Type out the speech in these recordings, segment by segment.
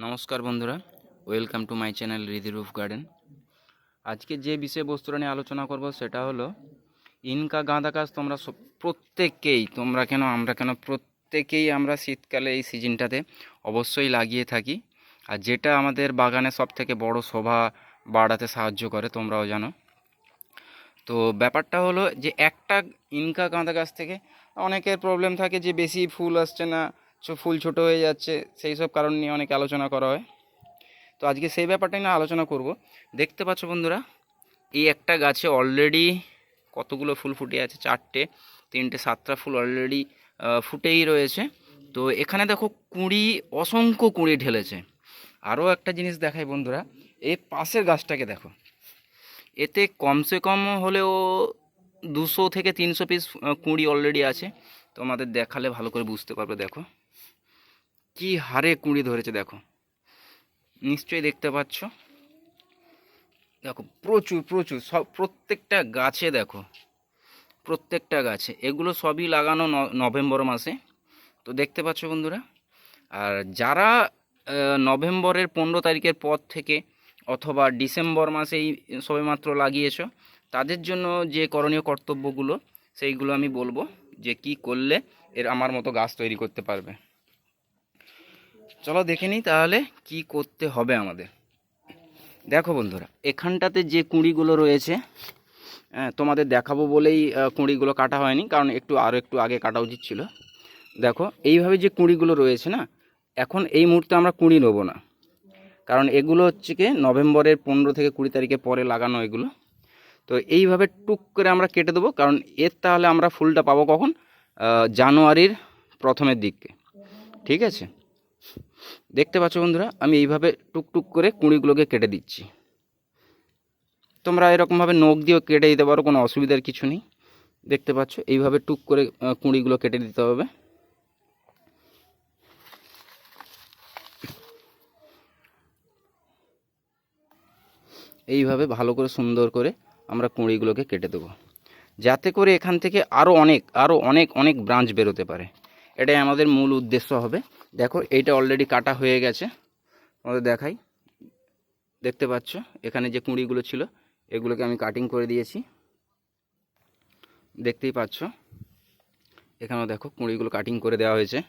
নমস্কার বন্ধুরা, welcome to my channel Riddhi roof garden. আজকে যে বিষয়বস্তুটা নিয়ে আলোচনা করব সেটা হলো ইনকা গাঁদা গাছ। তোমরা কেন আমরা কেন প্রত্যেকেই আমরা শীতকালে এই সিজনটাতে অবশ্যই লাগিয়ে থাকি, আর যেটা আমাদের বাগানে সবথেকে বড় শোভা বাড়াতে সাহায্য করে, তোমরাও জানো। তো ব্যাপারটা হলো যে একটা ইনকা গাঁদা গাছ থেকে অনেকের প্রবলেম থাকে যে বেশি ফুল আসছে না, ফুল ছোট হয়ে যাচ্ছে, সেই সব কারণ নিয়ে অনেক আলোচনা করা হয়। তো আজকে সেই ব্যাপারটা নিয়ে আলোচনা করব। দেখতে পাচ্ছ বন্ধুরা, এই একটা গাছে অলরেডি কতগুলো ফুল ফুটে আছে, 4টে 3টে 7টা ফুল অলরেডি ফুটেই রয়েছে। তো এখানে দেখো কুঁড়ি, অসংখ্য কুঁড়ি ঢেলেছে। আরও একটা জিনিস দেখাই বন্ধুরা, এই পাশের গাছটাকে দেখো, এতে কমসে কম হলেও 200 থেকে 300 পিস কুঁড়ি অলরেডি আছে। তোমাদের দেখালে ভালো করে বুঝতে পারবে। দেখো কি হারে কুঁড়ি ধরেছে, দেখো নিশ্চয়ই দেখতে পাচ্ছ। দেখো প্রচুর প্রচুর সব, প্রত্যেকটা গাছে দেখো, প্রত্যেকটা গাছে। এগুলো সবই লাগানো নভেম্বর মাসে। তো দেখতে পাচ্ছ বন্ধুরা, আর যারা নভেম্বরের 15 তারিখের পর থেকে অথবা ডিসেম্বর মাসেই সবেমাত্র লাগিয়েছো, তাদের জন্য যে করণীয় কর্তব্যগুলো সেইগুলো আমি বলবো, যে কি করলে এর আমার মতো গাছ তৈরি করতে পারবে। চলো দেখে নিই তাহলে কি করতে হবে আমাদের। দেখো বন্ধুরা, এখানটাতে যে কুঁড়িগুলো রয়েছে, তোমাদের দেখাবো বলেই কুঁড়িগুলো কাটা হয়নি, কারণ আরও একটু আগে কাটা উচিত ছিল। দেখো এইভাবে যে কুঁড়িগুলো রয়েছে না, এখন এই মুহূর্তে আমরা কুঁড়ি নেবো না, কারণ এগুলো হচ্ছে কি নভেম্বরের 15 থেকে 20 তারিখের পরে লাগানো এগুলো। তো এইভাবে টুক করে আমরা কেটে দেবো, কারণ এর তাহলে আমরা ফুলটা পাবো কখন, জানুয়ারির প্রথমের দিকে। ঠিক আছে, দেখতে পাচ্ছ বন্ধুরা, আমি এইভাবে টুকটুক করে কুঁড়িগুলোকে কেটে দিচ্ছি। তোমরা এরকমভাবে নখ দিয়েও কেটে দিতে পারো, কোনো অসুবিধার কিছু নেই। দেখতে পাচ্ছ এইভাবে টুক করে কুঁড়িগুলো কেটে দিতে হবে। এইভাবে ভালো করে সুন্দর করে আমরা কুঁড়িগুলোকে কেটে দেবো, যাতে করে এখান থেকে আরও অনেক অনেক ব্রাঞ্চ বেরোতে পারে। এটাই আমাদের মূল উদ্দেশ্য হবে। দেখো এইটা অলরেডি কাটা হয়ে গেছে, আমাদের দেখাই। দেখতে পাচ্ছ এখানে যে কুঁড়িগুলো ছিল এগুলোকে আমি কাটিং করে দিয়েছি, দেখতেই পাচ্ছ। এখানেও দেখো কুঁড়িগুলো কাটিং করে দেওয়া হয়েছে।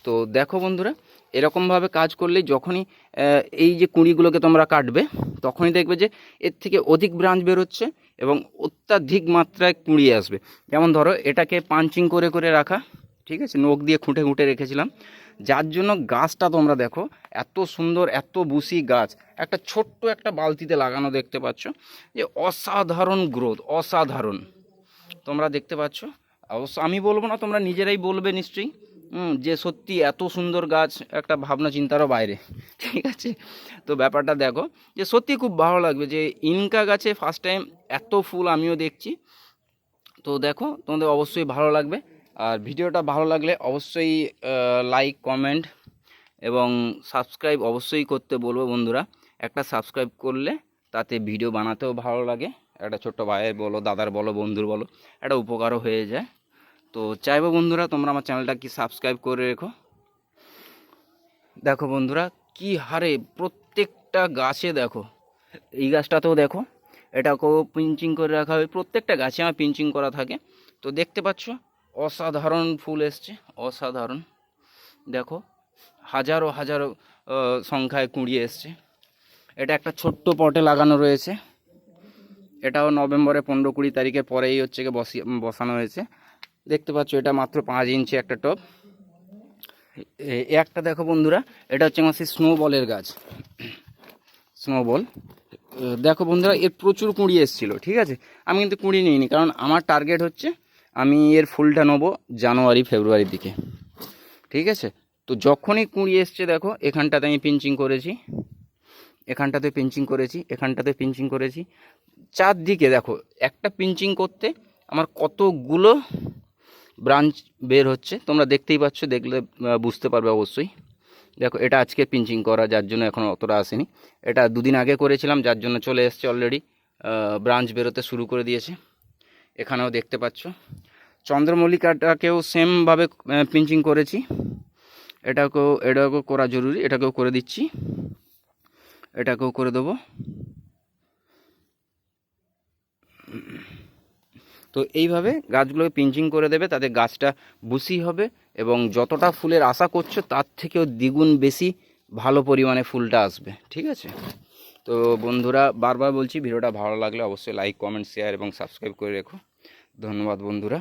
তো দেখো বন্ধুরা, এরকমভাবে কাজ করলে যখনই এই যে কুঁড়িগুলোকে তোমরা কাটবে, তখনই দেখবে যে এর থেকে অধিক ব্রাঞ্চ বেরোচ্ছে এবং অত্যাধিক মাত্রায় কুঁড়ি আসবে। যেমন ধরো এটাকে পাঞ্চিং করে করে রাখা, ঠিক আছে, নখ দিয়ে খুঁটে খুঁটে রেখেছিলাম, যার জন্য গাছটা তোমরা দেখো এত সুন্দর, এত বুশি গাছ একটা ছোট্ট একটা বালতিতে লাগানো। দেখতে পাচ্ছ যে অসাধারণ গ্রোথ, অসাধারণ। তোমরা দেখতে পাচ্ছ। অবশ্য আমি বলবো না, তোমরা নিজেরাই বলবে নিশ্চয়ই যে সত্যি এত সুন্দর গাছ, একটা ভাবনা চিন্তারও বাইরে। ঠিক আছে, তো ব্যাপারটা দেখো যে সত্যি খুব ভালো লাগবে যে ইনকা গাছে ফার্স্ট টাইম এত ফুল আমিও দেখছি। তো দেখো তোমাদের অবশ্যই ভালো লাগবে, আর ভিডিওটা ভালো লাগলে অবশ্যই লাইক, কমেন্ট এবং সাবস্ক্রাইব অবশ্যই করতে বলবো বন্ধুরা। একটা সাবস্ক্রাইব করলে তাতে ভিডিও বানাতেও ভালো লাগে, একটা ছোট্ট ভাইয়ের বলো, দাদার বলো, বন্ধুর বলো, একটা উপকারও হয়ে যায়। তো চাইবো বন্ধুরা তোমরা আমার চ্যানেলটা কি সাবস্ক্রাইব করে রেখো। দেখো বন্ধুরা কি হারে প্রত্যেকটা গাছে, দেখো এই গাছটাতেও দেখো, এটাকেও পিঞ্চিং করে রাখা হয়। প্রত্যেকটা গাছে আমার পিঞ্চিং করা থাকে। তো দেখতে পাচ্ছ অসাধারণ ফুল এসছে, অসাধারণ। দেখো হাজারো হাজারো সংখ্যায় কুঁড়ি এসছে। এটা একটা ছোট্ট পটে লাগানো রয়েছে, এটাও নভেম্বরে 15-20 তারিখের পরেই হচ্ছে গিয়ে বসানো হয়েছে। দেখতে পাচ্ছ এটা মাত্র 5 ইঞ্চি একটা টব। একটা দেখো বন্ধুরা, এটা হচ্ছে আমার সেই স্নোবলের গাছ, স্নোবল। দেখো বন্ধুরা এর প্রচুর কুঁড়ি এসেছিলো, ঠিক আছে। আমি কিন্তু কুঁড়ি নিইনি, কারণ আমার টার্গেট হচ্ছে আমি এর ফুলটা নেবো জানুয়ারি ফেব্রুয়ারির দিকে। ঠিক আছে, তো যখনই কুঁড়ি এসছে দেখো এখানটাতে আমি পিঞ্চিং করেছি, এখানটাতে পিঞ্চিং করেছি, এখানটাতে পিঞ্চিং করেছি, চারদিকে দেখো একটা পিঞ্চিং করতে আমার কতগুলো ব্রাঞ্চ বের হচ্ছে। তোমরা দেখতেই পাচ্ছ, দেখলে বুঝতে পারবে অবশ্যই। দেখো এটা আজকে পিঞ্চিং করা, যার জন্য এখন অতটা আসেনি। এটা 2 দিন আগে করেছিলাম, যার জন্য চলে এসছে অলরেডি, ব্রাঞ্চ বেরোতে শুরু করে দিয়েছে। এখানেও দেখতে পাচ্ছ চন্দ্রমল্লিকাটাকেও সেমভাবে পিঞ্চিং করেছি, এটাকেও করা জরুরি, এটাকেও করে দিচ্ছি, এটাকেও করে দেবো। তো এইভাবে গাছগুলোকে পিঞ্চিং করে দেবে, তাতে গাছটা বুশি হবে এবং যতটা ফুলের আশা করছো তার থেকেও দ্বিগুণ বেশি ভালো পরিমাণে ফুলটা আসবে। ঠিক আছে, তো বন্ধুরা বারবার বলছি, ভিডিওটা ভালো লাগলে অবশ্যই লাইক, কমেন্ট, শেয়ার এবং সাবস্ক্রাইব করে রেখো। ধন্যবাদ বন্ধুরা।